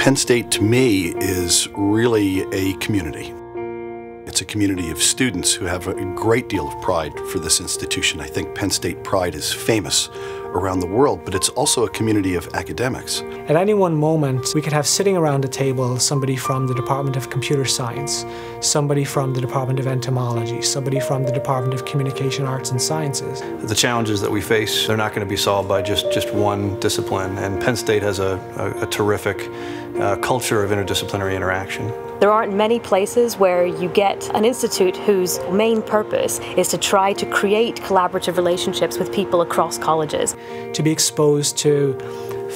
Penn State, to me, is really a community. It's a community of students who have a great deal of pride for this institution. I think Penn State pride is famous around the world, but it's also a community of academics. At any one moment, we could have sitting around a table somebody from the Department of Computer Science, somebody from the Department of Entomology, somebody from the Department of Communication Arts and Sciences. The challenges that we face, they're not going to be solved by just one discipline, and Penn State has a terrific culture of interdisciplinary interaction. There aren't many places where you get an institute whose main purpose is to try to create collaborative relationships with people across colleges. To be exposed to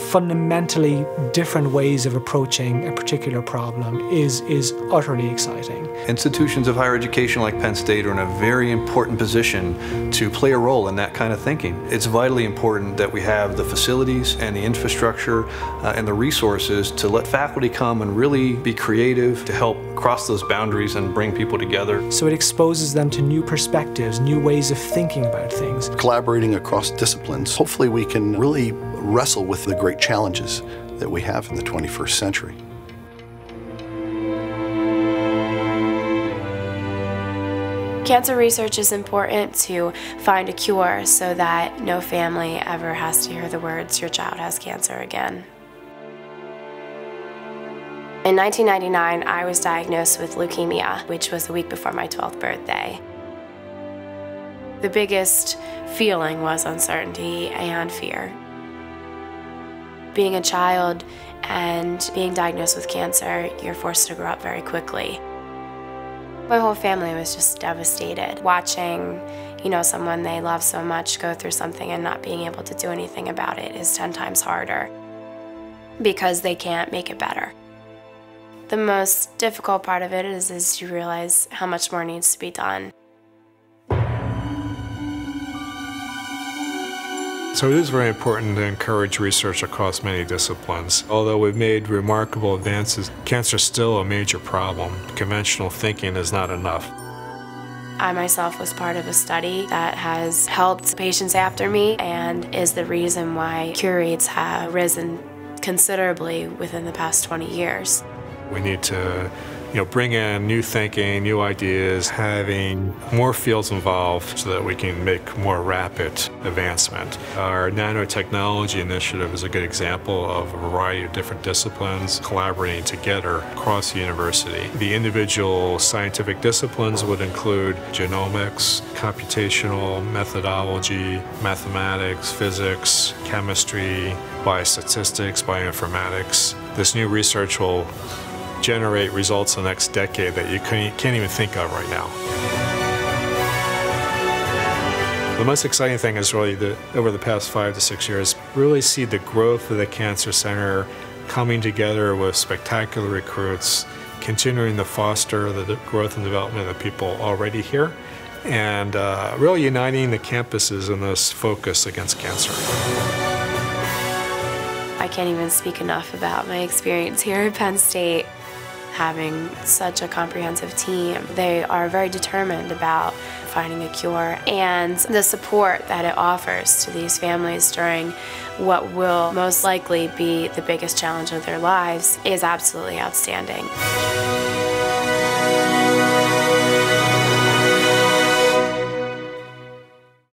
fundamentally different ways of approaching a particular problem is utterly exciting. Institutions of higher education like Penn State are in a very important position to play a role in that kind of thinking. It's vitally important that we have the facilities and the infrastructure and the resources to let faculty come and really be creative to help cross those boundaries and bring people together. So it exposes them to new perspectives, new ways of thinking about things. Collaborating across disciplines, hopefully we can really wrestle with the great challenges that we have in the 21st century. Cancer research is important to find a cure so that no family ever has to hear the words, "Your child has cancer" again. In 1999, I was diagnosed with leukemia, which was the week before my 12th birthday. The biggest feeling was uncertainty and fear. Being a child and being diagnosed with cancer, you're forced to grow up very quickly. My whole family was just devastated. Watching, someone they love so much go through something and not being able to do anything about it is 10 times harder because they can't make it better. The most difficult part of it is you realize how much more needs to be done. So it is very important to encourage research across many disciplines. Although we've made remarkable advances, cancer is still a major problem. Conventional thinking is not enough. I myself was part of a study that has helped patients after me and is the reason why cure rates have risen considerably within the past 20 years. We need to bring in new thinking, new ideas, having more fields involved so that we can make more rapid advancement. Our nanotechnology initiative is a good example of a variety of different disciplines collaborating together across the university. The individual scientific disciplines would include genomics, computational methodology, mathematics, physics, chemistry, biostatistics, bioinformatics. This new research will generate results in the next decade that you can't even think of right now. The most exciting thing is really that over the past 5 to 6 years, really see the growth of the Cancer Center coming together with spectacular recruits, continuing to foster the growth and development of the people already here, and really uniting the campuses in this focus against cancer. I can't even speak enough about my experience here at Penn State. Having such a comprehensive team, they are very determined about finding a cure, and the support that it offers to these families during what will most likely be the biggest challenge of their lives is absolutely outstanding.